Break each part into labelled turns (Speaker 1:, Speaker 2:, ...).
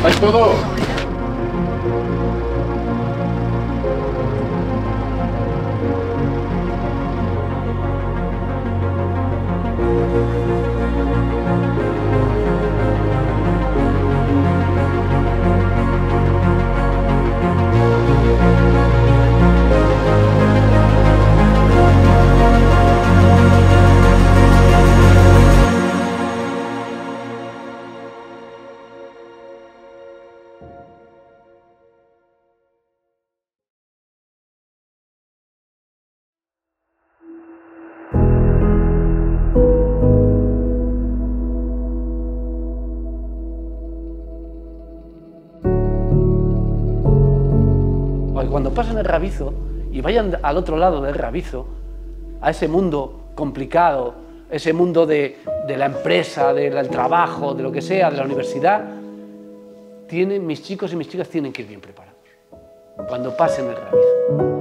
Speaker 1: ¡Hay todo! Cuando pasen el Rabizo y vayan al otro lado del Rabizo, a ese mundo complicado, ese mundo de la empresa, del trabajo, de lo que sea, de la universidad, mis chicos y mis chicas tienen que ir bien preparados cuando pasen el Rabizo.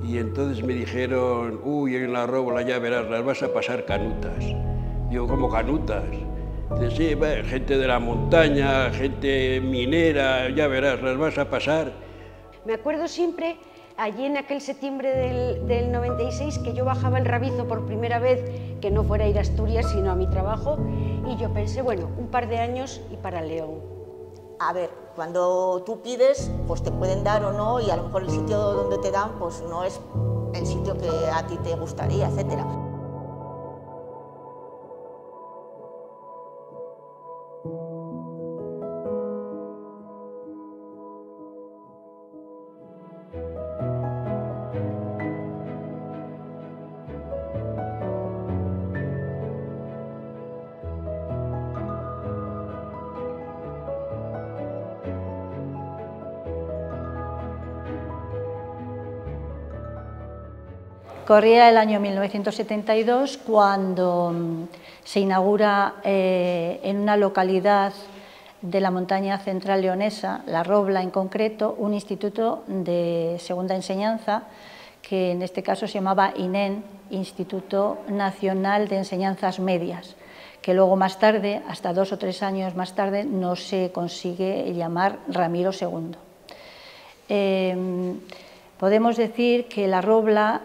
Speaker 2: Y entonces me dijeron, uy, en la Róbola ya verás, las vas a pasar canutas. Digo, ¿cómo canutas? Dice, sí, gente de la montaña, gente minera, ya verás, las vas a pasar.
Speaker 3: Me acuerdo siempre, allí en aquel septiembre del 96, que yo bajaba el Rabizo por primera vez, que no fuera a ir a Asturias, sino a mi trabajo, y yo pensé, bueno, un par de años y para León.
Speaker 4: A ver, cuando tú pides, pues te pueden dar o no, y a lo mejor el sitio donde te dan, pues no es el sitio que a ti te gustaría, etcétera.
Speaker 5: Corría el año 1972 cuando se inaugura en una localidad de la montaña central leonesa, La Robla en concreto, un instituto de segunda enseñanza que en este caso se llamaba INEN, Instituto Nacional de Enseñanzas Medias, que luego más tarde, hasta 2 o 3 años más tarde, no se consigue llamar Ramiro II. Podemos decir que La Robla,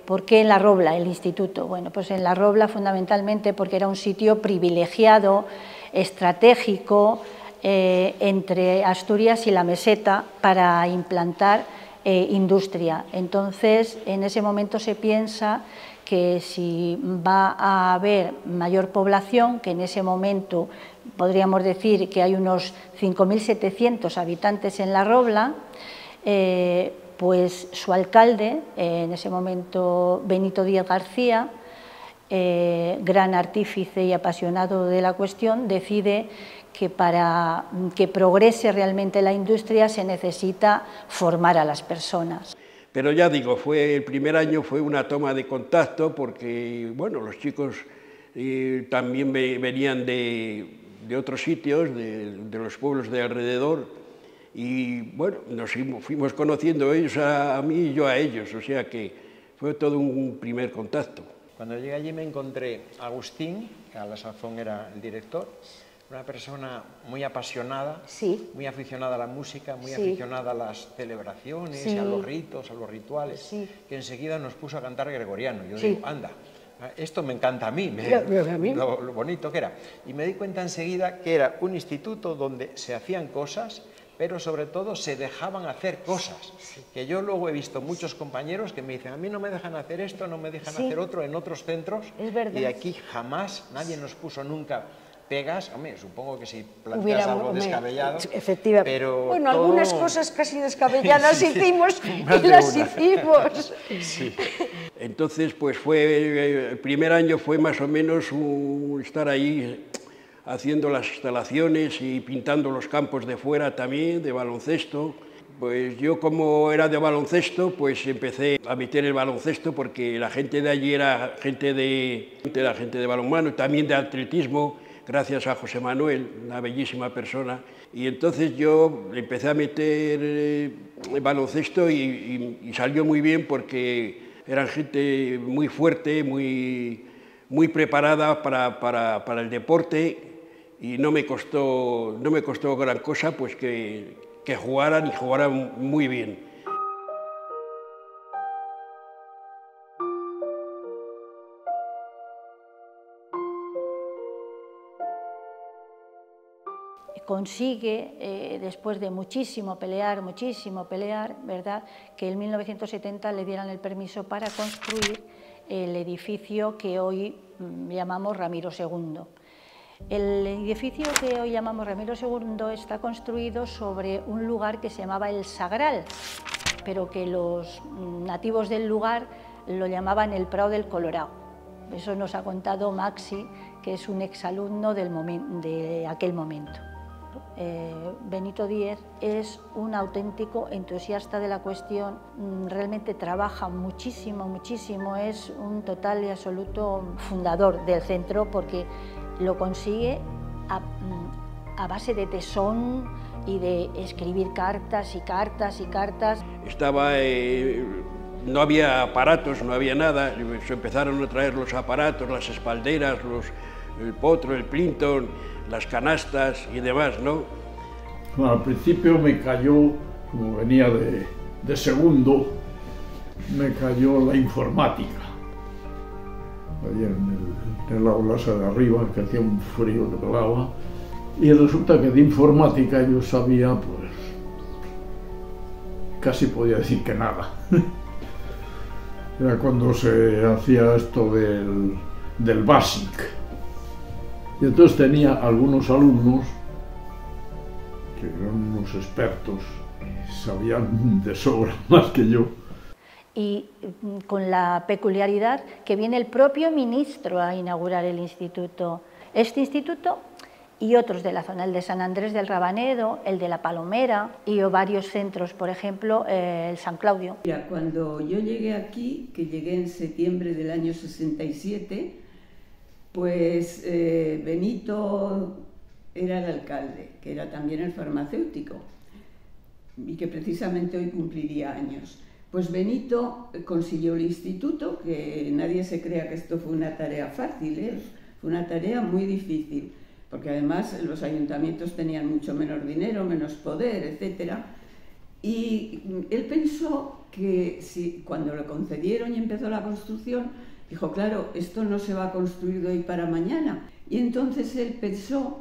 Speaker 5: ¿por qué en La Robla el instituto? Bueno, pues en La Robla fundamentalmente porque era un sitio privilegiado, estratégico, entre Asturias y la meseta para implantar industria. Entonces, en ese momento se piensa que si va a haber mayor población, que en ese momento podríamos decir que hay unos 5.700 habitantes en La Robla, pues su alcalde, en ese momento Benito Díaz García, gran artífice y apasionado de la cuestión, decide que para que progrese realmente la industria se necesita formar a las personas.
Speaker 2: Pero ya digo, el primer año fue una toma de contacto porque, bueno, los chicos también venían de otros sitios, de los pueblos de alrededor, y bueno, nos fuimos conociendo ellos a mí y yo a ellos, o sea que fue todo un primer contacto.
Speaker 6: Cuando llegué allí me encontré a Agustín, que a la sazón era el director, una persona muy apasionada,
Speaker 3: sí,
Speaker 6: muy aficionada a la música, muy
Speaker 3: sí,
Speaker 6: aficionada a las celebraciones,
Speaker 3: sí,
Speaker 6: a los ritos, a los rituales,
Speaker 3: sí,
Speaker 6: que enseguida nos puso a cantar gregoriano. Yo
Speaker 3: sí,
Speaker 6: digo, anda, esto me encanta a mí, lo bonito que era. Y me di cuenta enseguida que era un instituto donde se hacían cosas, pero sobre todo se dejaban hacer cosas, que yo luego he visto muchos compañeros que me dicen, a mí no me dejan hacer esto, no me dejan hacer otro en otros centros, y aquí jamás nadie nos puso nunca pegas. Hombre, supongo que si planteas algo descabellado,
Speaker 3: efectivamente,
Speaker 6: pero
Speaker 3: bueno,
Speaker 6: todo...
Speaker 3: algunas cosas casi descabelladas hicimos y las hicimos.
Speaker 2: Sí. Entonces, pues el primer año fue más o menos estar ahí haciendo las instalaciones y pintando los campos de fuera también, de baloncesto. Pues yo, como era de baloncesto, pues empecé a meter el baloncesto porque la gente de allí era gente de balonmano, también de atletismo, gracias a José Manuel, una bellísima persona. Y entonces yo empecé a meter baloncesto y salió muy bien porque eran gente muy fuerte, muy preparada para el deporte, y no me costó gran cosa pues que jugaran, y jugaran muy bien.
Speaker 5: Consigue, después de muchísimo pelear, ¿verdad?, que en 1970 le dieran el permiso para construir el edificio que hoy llamamos Ramiro II. El edificio que hoy llamamos Ramiro II está construido sobre un lugar que se llamaba El Sagral, pero que los nativos del lugar lo llamaban el Prado del Colorado. Eso nos ha contado Maxi, que es un exalumno de aquel momento. Benito Díez es un auténtico entusiasta de la cuestión, realmente trabaja muchísimo, es un total y absoluto fundador del centro, porque lo consigue a base de tesón y de escribir cartas y cartas y cartas.
Speaker 2: No había aparatos, no había nada, se empezaron a traer los aparatos, las espalderas, el potro, el plinton, las canastas y demás, ¿no?
Speaker 7: Bueno, al principio me cayó, como venía de segundo, me cayó la informática. Allí en el aula esa de arriba, que hacía un frío que pelaba, y resulta que de informática yo sabía, pues, casi podía decir que nada. Era cuando se hacía esto del BASIC. Y entonces tenía algunos alumnos que eran unos expertos, sabían de sobra más que yo.
Speaker 5: Y con la peculiaridad que viene el propio ministro a inaugurar el instituto. Este instituto y otros de la zona, el de San Andrés del Rabanedo, el de La Palomera y varios centros, por ejemplo, el San Claudio.
Speaker 8: Mira, cuando yo llegué aquí, que llegué en septiembre del año 67, pues Benito era el alcalde, que era también el farmacéutico, y que precisamente hoy cumpliría años. Pues Benito consiguió el instituto, que nadie se crea que esto fue una tarea fácil, fue una tarea muy difícil, porque además los ayuntamientos tenían mucho menos dinero, menos poder, etc. Y él pensó que cuando lo concedieron y empezó la construcción, dijo, claro, esto no se va a construir de hoy para mañana. Y entonces él pensó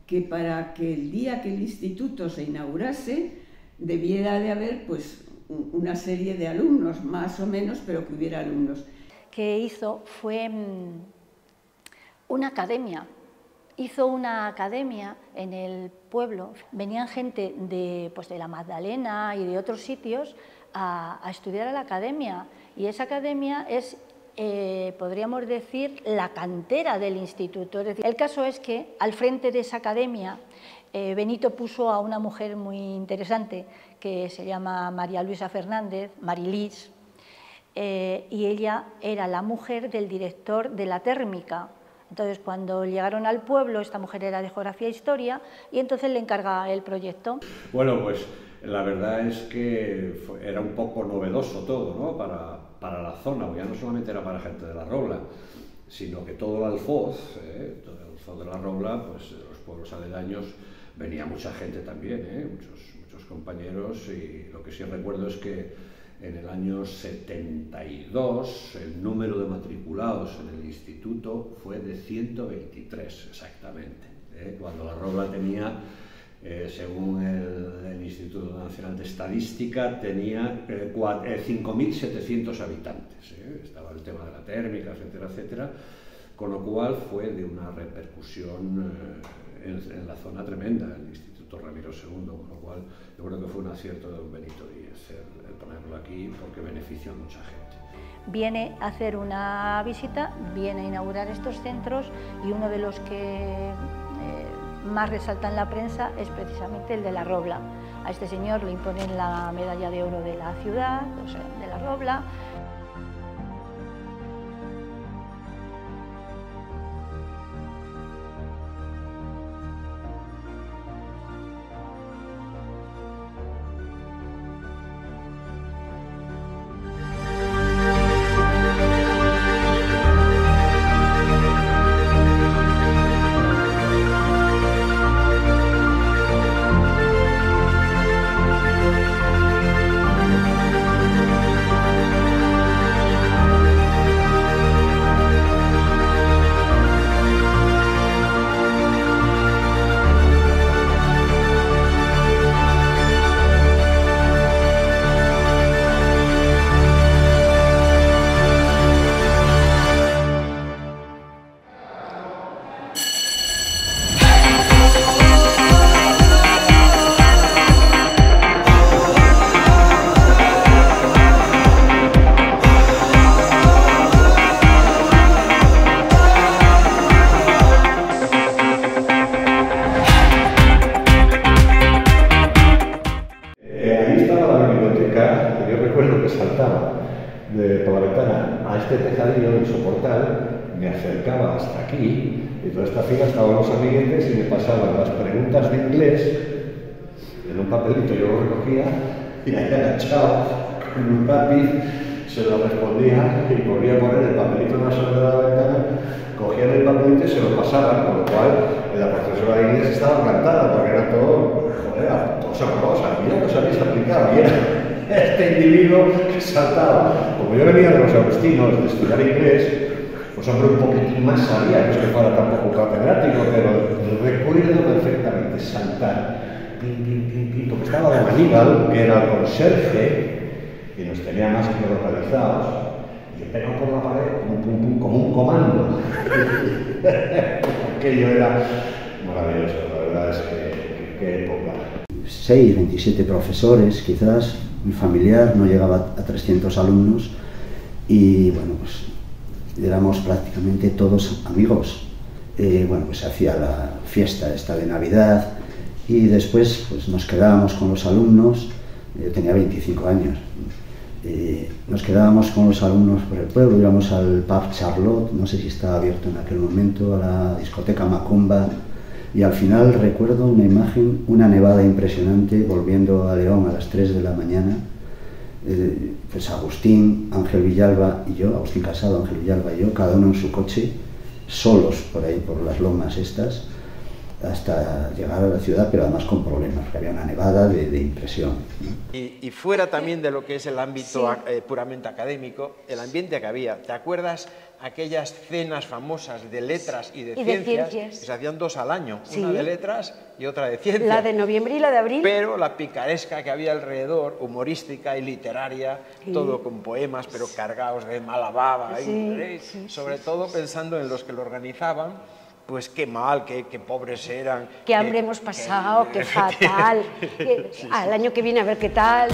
Speaker 8: que para que el día que el instituto se inaugurase, debiera de haber pues una serie de alumnos, más o menos, pero que hubiera alumnos.
Speaker 5: Que hizo fue una academia. Hizo una academia en el pueblo. Venían gente de la Magdalena y de otros sitios a estudiar a la academia. Y esa academia es, podríamos decir, la cantera del instituto. Es decir, el caso es que al frente de esa academia Benito puso a una mujer muy interesante que se llama María Luisa Fernández, Marilis, y ella era la mujer del director de la térmica. Entonces, cuando llegaron al pueblo, esta mujer era de Geografía e Historia, y entonces le encarga el proyecto.
Speaker 9: Bueno, pues la verdad es que era un poco novedoso todo, ¿no? Para la zona, ya no solamente era para gente de La Robla, sino que todo el Alfoz, todo el Alfoz de La Robla, pues de los pueblos aledaños, venía mucha gente también, muchos compañeros, y lo que sí recuerdo es que en el año 72 el número de matriculados en el instituto fue de 123 exactamente, cuando La Robla tenía, según el Instituto Nacional de Estadística, tenía 5.700 habitantes. Estaba el tema de la térmica, etcétera, etcétera, con lo cual fue de una repercusión en la zona tremenda, el Instituto Ramiro II, con lo cual yo creo que fue un acierto de don Benito Díez el ponerlo aquí, porque benefició a mucha gente.
Speaker 5: Viene a hacer una visita, viene a inaugurar estos centros, y uno de los que más resalta en la prensa es precisamente el de La Robla. A este señor le imponen la medalla de oro de la ciudad, o sea, de La Robla.
Speaker 9: estaba por la ventana a este tejadillo del soportal, me acercaba hasta aquí, y toda esta fila estaban los amiguetes y me pasaban las preguntas de inglés en un papelito, yo lo recogía y ahí agachado con un lápiz se lo respondía y volvía a poner el papelito en la sola de la ventana, cogían el papelito y se lo pasaban, con lo cual la profesora de inglés estaba encantada porque era todo, joder, todo sabrosa, mira que os habéis aplicado, y era este individuo que saltaba. Como yo venía de los agustinos de estudiar inglés, pues hombre, un poquitín más sabía, no es que fuera tampoco catedrático, pero recuerdo perfectamente saltar, pim, pim, pim, pim, porque estaba de Aníbal, que era el conserje, y nos tenía más que localizados, y yo pegaba por la pared como un comando. Aquello era maravilloso, la verdad es que qué época.
Speaker 10: 6, 27 profesores, quizás, muy familiar, no llegaba a 300 alumnos, y bueno, pues éramos prácticamente todos amigos. Bueno, pues se hacía la fiesta esta de Navidad, y después pues nos quedábamos con los alumnos. Yo tenía 25 años. Nos quedábamos con los alumnos por el pueblo, íbamos al pub Charlotte, no sé si estaba abierto en aquel momento, a la discoteca Macumba, y al final recuerdo una imagen, una nevada impresionante, volviendo a León a las 3 de la mañana, pues Agustín, Ángel Villalba y yo, Agustín Casado, Ángel Villalba y yo, cada uno en su coche, solos por ahí, por las lomas estas, hasta llegar a la ciudad, pero además con problemas, porque había una nevada de impresión, ¿no?
Speaker 6: Y fuera también de lo que es el ámbito puramente académico, el ambiente que había. ¿Te acuerdas aquellas cenas famosas de letras y de ciencias que se hacían 2 al año? Sí. Una de letras y otra de ciencias.
Speaker 3: La de noviembre y la de abril.
Speaker 6: Pero la picaresca que había alrededor, humorística y literaria, todo con poemas, pero cargados de mala baba, sobre todo pensando en los que lo organizaban. Pues qué mal, qué pobres eran.
Speaker 3: Qué hambre hemos pasado, qué fatal. Al año que viene a ver qué tal.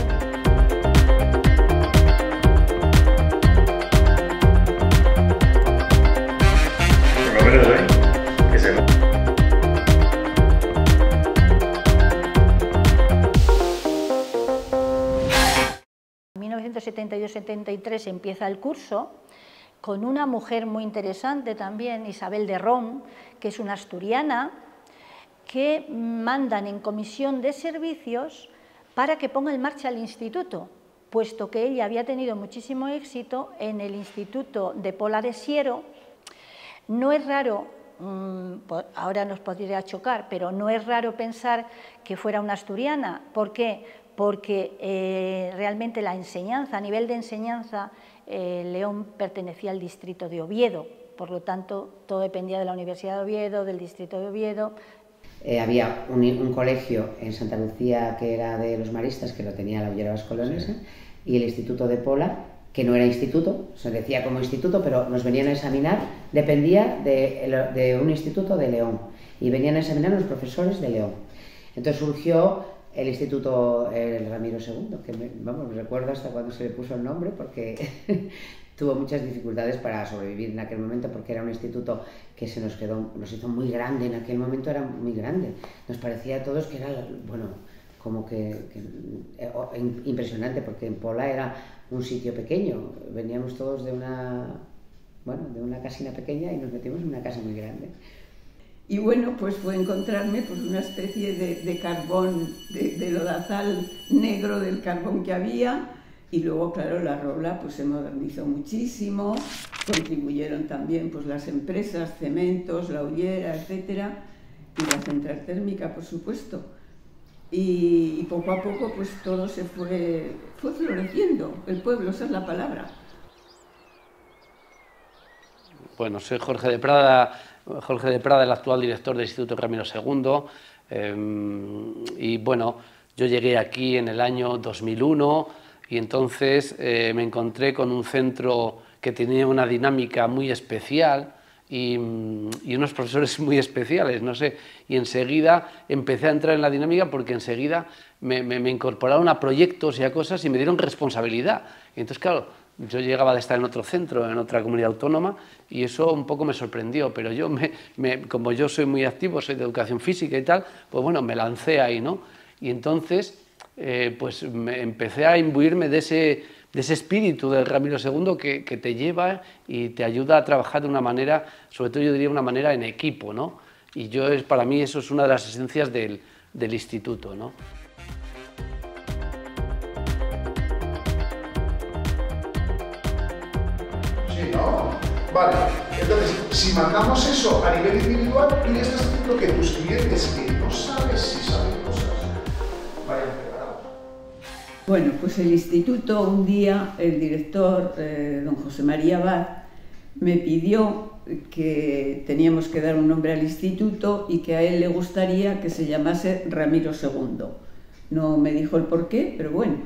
Speaker 5: En 1972-73 empieza el curso, con una mujer muy interesante también, Isabel de Ron, que es una asturiana, que mandan en comisión de servicios para que ponga en marcha el instituto, puesto que ella había tenido muchísimo éxito en el Instituto de Pola de Siero. No es raro, ahora nos podría chocar, pero no es raro pensar que fuera una asturiana. ¿Por qué? Porque realmente la enseñanza, a nivel de enseñanza, León pertenecía al distrito de Oviedo, por lo tanto todo dependía de la Universidad de Oviedo, del distrito de Oviedo.
Speaker 11: Había un colegio en Santa Lucía que era de los maristas, que lo tenía la Villera Vascolonesa, y el Instituto de Pola, que no era instituto, se decía como instituto, pero nos venían a examinar, dependía de un instituto de León, y venían a examinar los profesores de León. Entonces surgió el Instituto Ramiro II, que me recuerdo hasta cuando se le puso el nombre, porque tuvo muchas dificultades para sobrevivir en aquel momento, porque era un instituto que nos hizo muy grande, en aquel momento era muy grande. Nos parecía a todos que era, bueno, como que impresionante, porque en Pola era un sitio pequeño, veníamos todos de una casina pequeña y nos metimos en una casa muy grande.
Speaker 8: Y bueno, pues fue encontrarme pues, una especie de carbón, de lodazal negro del carbón que había, y luego, claro, la Robla pues, se modernizó muchísimo, contribuyeron también pues, las empresas, Cementos, La Ullera, etcétera, y la central térmica, por supuesto. Y poco a poco pues, todo se fue floreciendo, el pueblo, esa es la palabra.
Speaker 1: Bueno, soy Jorge de Prada, el actual director del Instituto Ramiro II, y bueno, yo llegué aquí en el año 2001 y entonces me encontré con un centro que tenía una dinámica muy especial y unos profesores muy especiales, no sé, y enseguida empecé a entrar en la dinámica porque enseguida me incorporaron a proyectos y a cosas y me dieron responsabilidad. Y entonces, claro, yo llegaba de estar en otro centro, en otra comunidad autónoma, y eso un poco me sorprendió, pero yo, como yo soy muy activo, soy de educación física y tal, pues bueno, me lancé ahí, ¿no? Y entonces, pues empecé a imbuirme de ese espíritu del Ramiro II que te lleva y te ayuda a trabajar de una manera, sobre todo yo diría una manera en equipo, ¿no? Y para mí eso es una de las esencias del instituto, ¿no?
Speaker 12: Sí, ¿no? Vale, entonces, si mandamos eso a nivel individual, y le estás diciendo que tus clientes que no sabes si saben cosas, vayan preparados.
Speaker 8: Bueno, pues el instituto, un día, el director, don José María Abad, me pidió que teníamos que dar un nombre al instituto y que a él le gustaría que se llamase Ramiro II. No me dijo el porqué, pero bueno.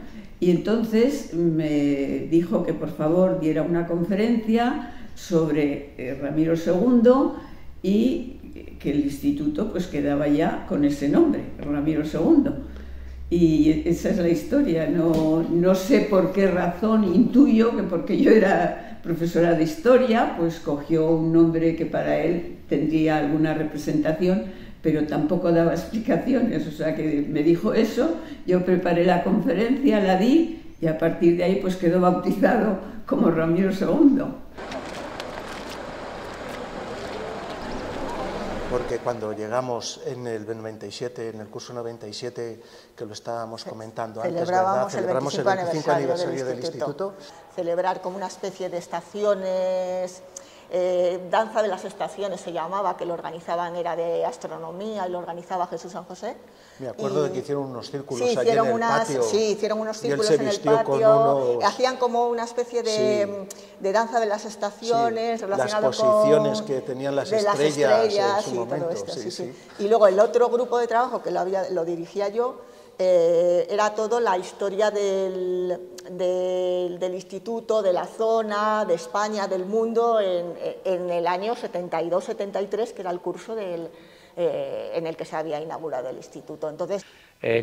Speaker 8: Y entonces me dijo que por favor diera una conferencia sobre Ramiro II y que el instituto pues quedaba ya con ese nombre, Ramiro II. Y esa es la historia. No sé por qué razón, intuyo que porque yo era profesora de historia, pues cogió un nombre que para él tendría alguna representación, pero tampoco daba explicaciones, o sea que me dijo eso, yo preparé la conferencia, la di, y a partir de ahí pues quedó bautizado como Ramiro II.
Speaker 12: Porque cuando llegamos en el 97, en el curso 97, que lo estábamos comentando antes, ¿verdad?
Speaker 4: Celebramos el 25 aniversario del instituto. Celebrar como una especie de estaciones, danza de las estaciones se llamaba, que lo organizaban, era de astronomía y lo organizaba Jesús San José.
Speaker 12: Me acuerdo de que hicieron unos círculos
Speaker 4: allí
Speaker 12: en el patio.
Speaker 4: Sí, hicieron unos círculos en el patio, hacían como una especie de danza de las estaciones, relacionado
Speaker 12: las posiciones que tenían las estrellas en su momento.
Speaker 4: Todo esto, Y luego el otro grupo de trabajo que lo dirigía yo, era todo la historia del instituto, de la zona, de España, del mundo, en el año 72-73, que era el curso en el que se había inaugurado el instituto. Entonces,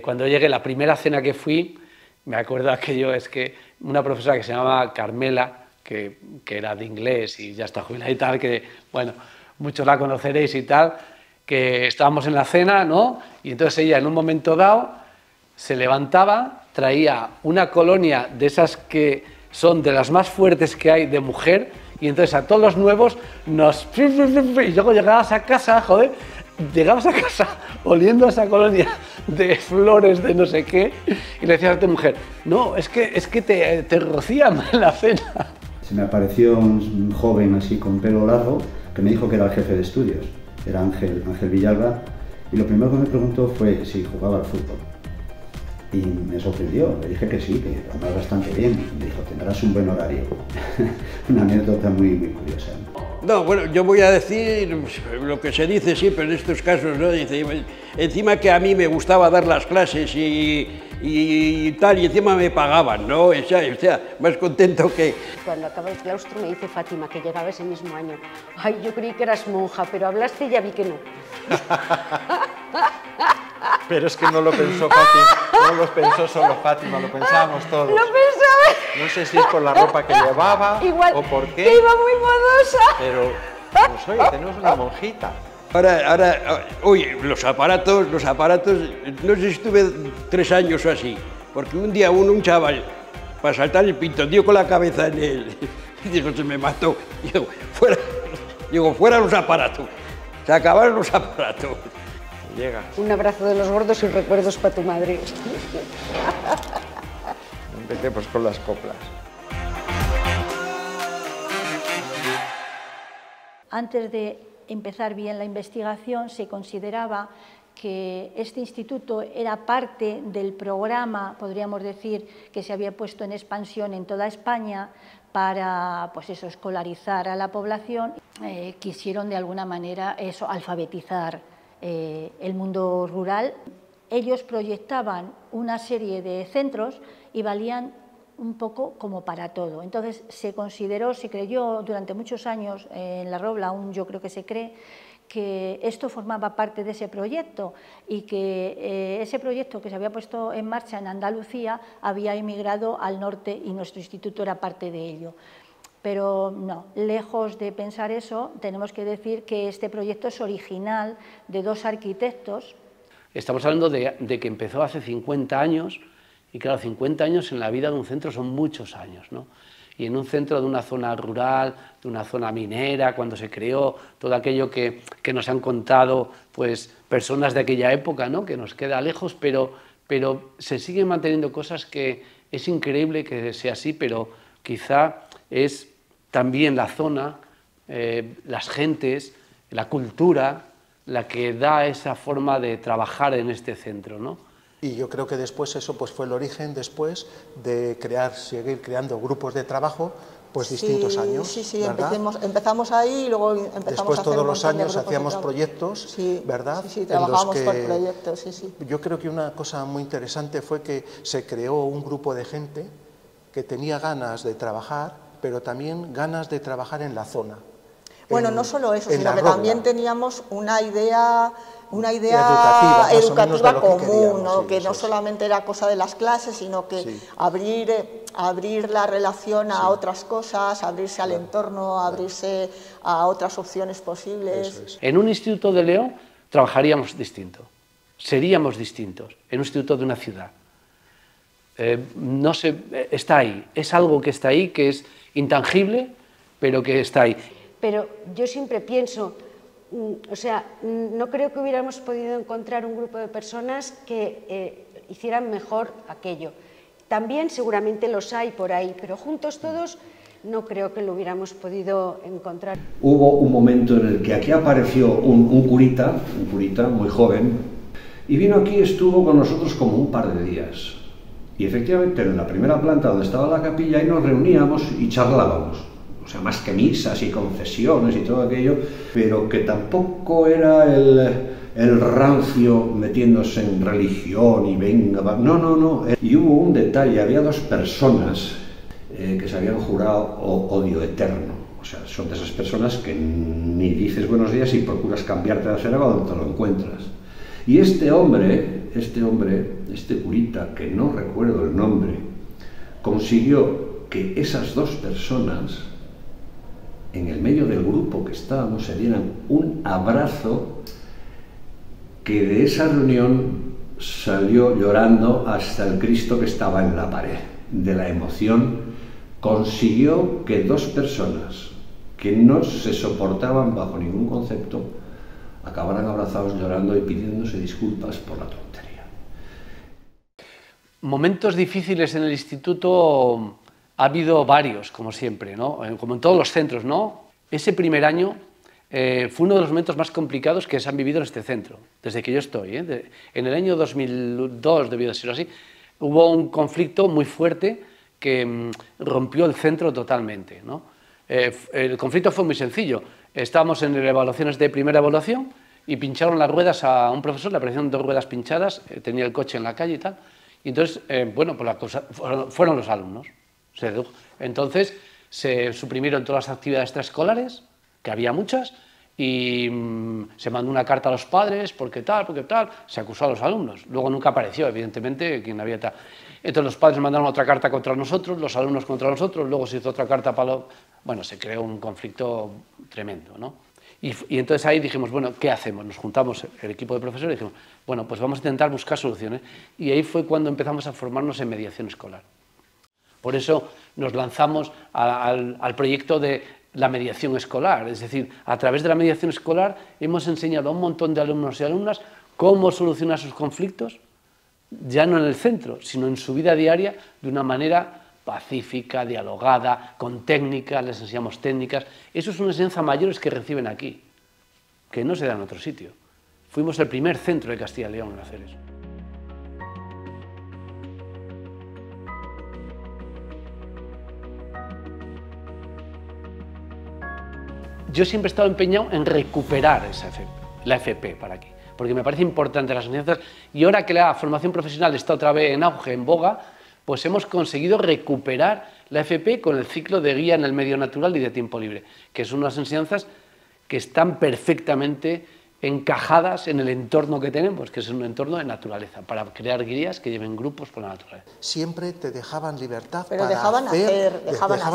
Speaker 1: cuando llegué, la primera cena que fui, me acuerdo aquello, es que una profesora que se llamaba Carmela, que era de inglés y ya está jubilada y tal, que, bueno, muchos la conoceréis y tal, que estábamos en la cena, ¿no? Y entonces ella, en un momento dado, se llegaba, traía una colonia de esas que son de las más fuertes que hay de mujer, y entonces a todos los nuevos nos... Y luego llegabas a casa, joder, llegabas a casa oliendo a esa colonia de flores de no sé qué, y le decías a tu mujer, no, es que te rocían en la cena.
Speaker 10: Se me apareció un joven así con pelo largo que me dijo que era el jefe de estudios, era Ángel Villalba, y lo primero que me preguntó fue si jugaba al fútbol. Y me sorprendió, le dije que sí, que andaba bastante bien. Me dijo, tendrás un buen horario. Una anécdota muy curiosa.
Speaker 2: No, bueno, yo voy a decir lo que se dice siempre en estos casos, ¿no? Dice, encima que a mí me gustaba dar las clases y tal, y encima me pagaban, ¿no? O sea, más contento que...
Speaker 3: Cuando acaba el claustro me dice Fátima, que llegaba ese mismo año, ay, yo creí que eras monja, pero hablaste y ya vi que no.
Speaker 6: Pero es que no lo pensó Fátima, no lo pensó solo Fátima, lo pensábamos todos.
Speaker 3: Lo pensaba.
Speaker 6: No sé si es por la ropa que llevaba o por qué.
Speaker 3: Que iba muy modosa.
Speaker 6: Pero, pues oye, tenemos una monjita.
Speaker 2: Ahora, oye, los aparatos, no sé si estuve 3 años o así, porque un día un chaval, para saltar el pinto, dio con la cabeza en él, y dijo, se me mató. Fuera los aparatos, se acabaron los aparatos.
Speaker 6: Llega.
Speaker 3: Un abrazo de los gordos y recuerdos para tu madre.
Speaker 6: Empecemos con las coplas.
Speaker 5: Antes de empezar bien la investigación, se consideraba que este instituto era parte del programa, podríamos decir, que se había puesto en expansión en toda España para, pues eso, escolarizar a la población. Quisieron de alguna manera eso, alfabetizar el mundo rural. Ellos proyectaban una serie de centros y valían un poco como para todo. Entonces se consideró, se creyó durante muchos años en La Robla, aún yo creo que se cree, que esto formaba parte de ese proyecto y que ese proyecto que se había puesto en marcha en Andalucía había emigrado al norte y nuestro instituto era parte de ello. Pero no, lejos de pensar eso, tenemos que decir que este proyecto es original de 2 arquitectos.
Speaker 1: Estamos hablando de que empezó hace 50 años Y claro, 50 años en la vida de un centro son muchos años, ¿no? Y en un centro de una zona rural, de una zona minera, cuando se creó todo aquello que nos han contado pues, personas de aquella época, ¿no? Que nos queda lejos, pero se siguen manteniendo cosas que es increíble que sea así, pero quizá es también la zona, las gentes, la cultura, la que da esa forma de trabajar en este centro, ¿no?
Speaker 12: Y yo creo que después eso pues fue el origen después de seguir creando grupos de trabajo pues distintos años.
Speaker 4: Sí,
Speaker 12: ¿verdad?
Speaker 4: empezamos ahí y luego empezamos
Speaker 12: después
Speaker 4: a hacer
Speaker 12: todos los años hacíamos proyectos, ¿verdad?
Speaker 4: Sí, trabajamos por proyectos, sí.
Speaker 12: Yo creo que una cosa muy interesante fue que se creó un grupo de gente que tenía ganas de trabajar, pero también ganas de trabajar en la zona.
Speaker 4: Bueno, no solo eso, sino que también teníamos una idea educativa común, ¿no? Que no solamente era cosa de las clases, sino que abrir la relación a otras cosas, abrirse al entorno, abrirse a otras opciones posibles.
Speaker 1: En un instituto de León trabajaríamos distinto, seríamos distintos, en un instituto de una ciudad. No sé, está ahí, es algo que está ahí, que es intangible, pero que está ahí.
Speaker 3: Pero yo siempre pienso, o sea, no creo que hubiéramos podido encontrar un grupo de personas que hicieran mejor aquello. También seguramente los hay por ahí, pero juntos todos no creo que lo hubiéramos podido encontrar.
Speaker 9: Hubo un momento en el que aquí apareció un curita muy joven, y vino aquí y estuvo con nosotros como un par de días. Y efectivamente en la primera planta donde estaba la capilla, ahí nos reuníamos y charlábamos. O sea, más que misas y confesiones y todo aquello, pero que tampoco era el rancio metiéndose en religión y venga, no. Y hubo un detalle, había dos personas que se habían jurado odio eterno. O sea, son de esas personas que ni dices buenos días y procuras cambiarte de acera cuando te lo encuentras. Y este curita, que no recuerdo el nombre, consiguió que esas dos personas, en el medio del grupo que estábamos, se dieran un abrazo, que de esa reunión salió llorando hasta el Cristo que estaba en la pared. De la emoción consiguió que dos personas que no se soportaban bajo ningún concepto acabaran abrazados llorando y pidiéndose disculpas por la tontería.
Speaker 1: Momentos difíciles en el instituto ha habido varios, como siempre, ¿no? Como en todos los centros, ¿no? Ese primer año fue uno de los momentos más complicados que se han vivido en este centro, desde que yo estoy. En el año 2002, debió de ser así, hubo un conflicto muy fuerte que rompió el centro totalmente, ¿no? El conflicto fue muy sencillo. Estábamos en evaluaciones de primera evaluación y pincharon las ruedas a un profesor, le aparecieron dos ruedas pinchadas, tenía el coche en la calle y tal, y entonces, bueno, pues la cosa, fueron los alumnos. Entonces se suprimieron todas las actividades extraescolares, que había muchas, y se mandó una carta a los padres, porque tal, se acusó a los alumnos. Luego nunca apareció, evidentemente, quien había tal. Entonces los padres mandaron otra carta contra nosotros, los alumnos contra nosotros, luego se hizo otra carta para los... Bueno, se creó un conflicto tremendo, ¿no? Y entonces ahí dijimos, bueno, ¿qué hacemos? Nos juntamos el equipo de profesores y dijimos, bueno, pues vamos a intentar buscar soluciones. Y ahí fue cuando empezamos a formarnos en mediación escolar. Por eso nos lanzamos al proyecto de la mediación escolar, es decir, a través de la mediación escolar hemos enseñado a un montón de alumnos y alumnas cómo solucionar sus conflictos, ya no en el centro, sino en su vida diaria, de una manera pacífica, dialogada, con técnicas, les enseñamos técnicas. Eso es una enseñanza mayores que reciben aquí, que no se da en otro sitio. Fuimos el primer centro de Castilla y León en hacer eso. Yo siempre he estado empeñado en recuperar la FP para aquí, porque me parece importante las enseñanzas, y ahora que la formación profesional está otra vez en auge, en boga, pues hemos conseguido recuperar la FP con el ciclo de guía en el medio natural y de tiempo libre, que son unas enseñanzas que están perfectamente encajadas en el entorno que tenemos, que es un entorno de naturaleza, para crear guías que lleven grupos por la naturaleza.
Speaker 12: Siempre te dejaban libertad
Speaker 4: pero
Speaker 12: para
Speaker 4: dejaban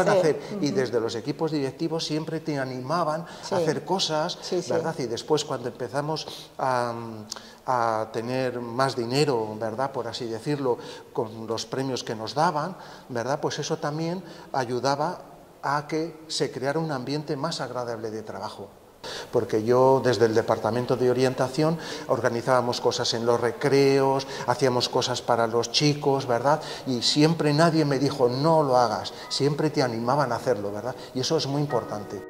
Speaker 4: hacer.
Speaker 12: Y desde los equipos directivos siempre te animaban a hacer cosas, ¿verdad? Y después cuando empezamos a tener más dinero, ¿verdad?, por así decirlo, con los premios que nos daban, ¿verdad?, pues eso también ayudaba a que se creara un ambiente más agradable de trabajo. Porque yo desde el departamento de orientación organizábamos cosas en los recreos, hacíamos cosas para los chicos, ¿verdad? Y siempre nadie me dijo no lo hagas, siempre te animaban a hacerlo, ¿verdad? Y eso es muy importante.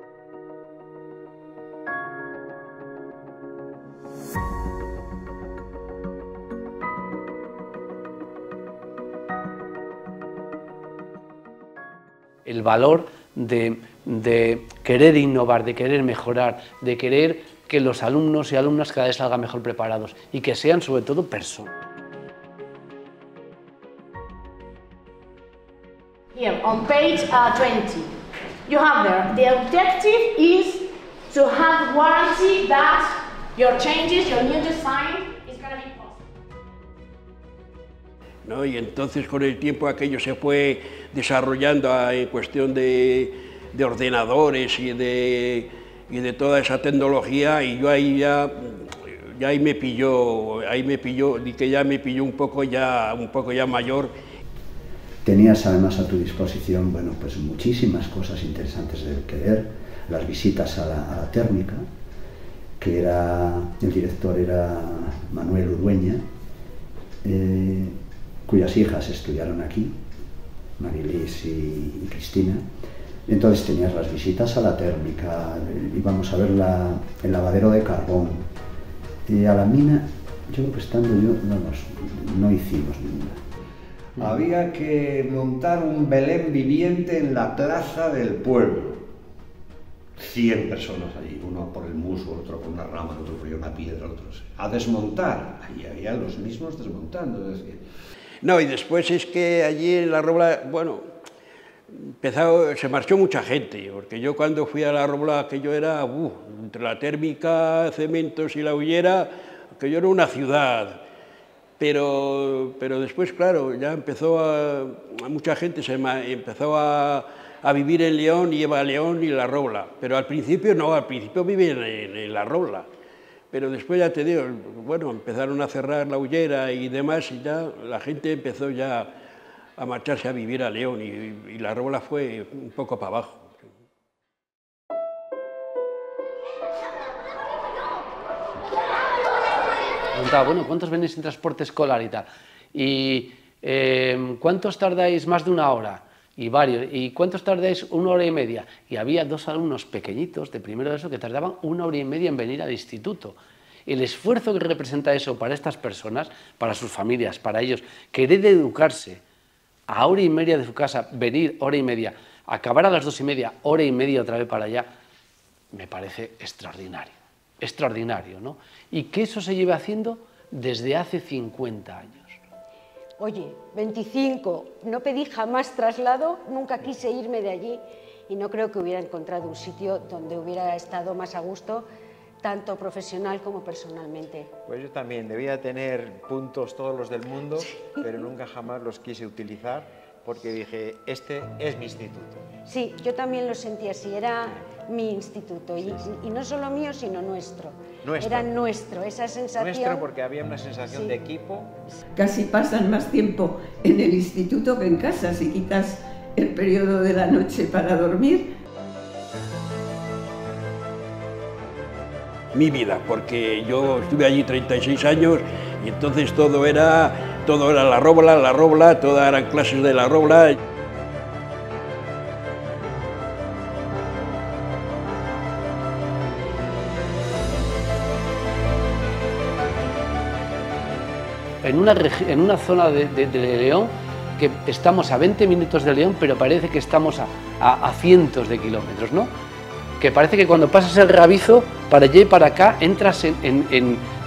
Speaker 1: El valor de querer innovar, de querer mejorar, de querer que los alumnos y alumnas cada vez salgan mejor preparados y que sean sobre todo personas.
Speaker 13: Here on page 20, you have there, the objective is to have warranty that your changes, your new design is going to be possible.
Speaker 2: ¿No? Y entonces con el tiempo aquello se fue desarrollando en cuestión de ordenadores y de toda esa tecnología, y yo ahí ya me pilló, que ya me pilló un poco ya mayor.
Speaker 10: Tenías además a tu disposición, bueno, pues muchísimas cosas interesantes de que ver, las visitas a la térmica, que el director era Manuel Urueña, cuyas hijas estudiaron aquí, Marilis y Cristina. Entonces tenías las visitas a la térmica, íbamos a ver el lavadero de carbón. A la mina, yo creo que estando yo, no hicimos ninguna.
Speaker 9: Había que montar un Belén viviente en la plaza del pueblo. 100 personas allí, uno por el musgo, otro por una rama, otro por una piedra, otro a desmontar. Allí había los mismos desmontando. Es decir.
Speaker 2: No, y después es que allí en la Robla, bueno, se marchó mucha gente, porque yo cuando fui a la Robla, aquello era, entre la térmica, Cementos y la Ullera, aquello era una ciudad. Pero después, claro, ya mucha gente empezó a vivir en León, y a León y la Robla. Pero al principio no, al principio vivían en la Robla. Pero después, ya te digo, bueno, empezaron a cerrar la Ullera y demás, y ya la gente empezó ya a marcharse a vivir a León, y la Robla fue un poco para abajo.
Speaker 1: Preguntaba, bueno, ¿cuántos venís en transporte escolar y tal? ¿Y cuántos tardáis más de una hora? Y varios. ¿Y cuántos tardáis 1 hora y media? Y había 2 alumnos pequeñitos de primero de eso que tardaban 1 hora y media en venir al instituto. El esfuerzo que representa eso para estas personas, para sus familias, para ellos, querer educarse a 1 hora y media de su casa, venir 1 hora y media, acabar a las 2 y media, 1 hora y media otra vez para allá, me parece extraordinario, extraordinario, ¿no? Y que eso se lleve haciendo desde hace 50 años.
Speaker 3: Oye, 25, no pedí jamás traslado, nunca quise irme de allí y no creo que hubiera encontrado un sitio donde hubiera estado más a gusto, tanto profesional como personalmente.
Speaker 6: Pues yo también, debía tener puntos todos los del mundo, pero nunca jamás los quise utilizar porque dije, este es mi instituto.
Speaker 3: Sí, yo también lo sentí así, era mi instituto, y no solo mío, sino nuestro. Era nuestro, esa sensación...
Speaker 6: Nuestro, porque había una sensación de equipo.
Speaker 8: Casi pasan más tiempo en el instituto que en casa, si quitas el periodo de la noche para dormir.
Speaker 2: Mi vida, porque yo estuve allí 36 años y entonces todo era la Robla, todas eran clases de la Robla.
Speaker 1: En una zona de León, que estamos a 20 minutos de León, pero parece que estamos a cientos de kilómetros, ¿no? Que parece que cuando pasas el Rabizo, para allá y para acá, entras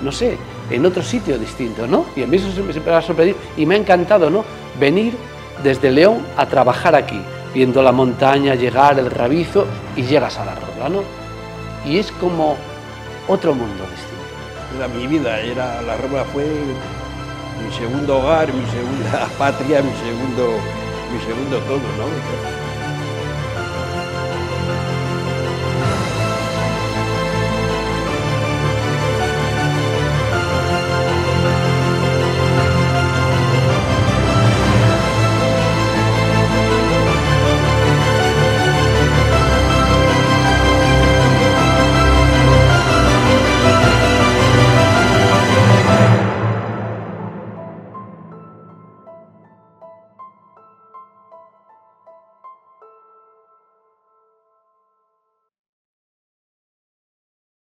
Speaker 1: no sé, en otro sitio distinto, ¿no? Y a mí eso siempre me ha sorprendido y me ha encantado, ¿no? Venir desde León a trabajar aquí, viendo la montaña, llegar, el Rabizo, y llegas a la Robla, ¿no? Y es como otro mundo distinto.
Speaker 2: era mi vida, la Robla fue mi segundo hogar, mi segunda patria, mi segundo todo, ¿no?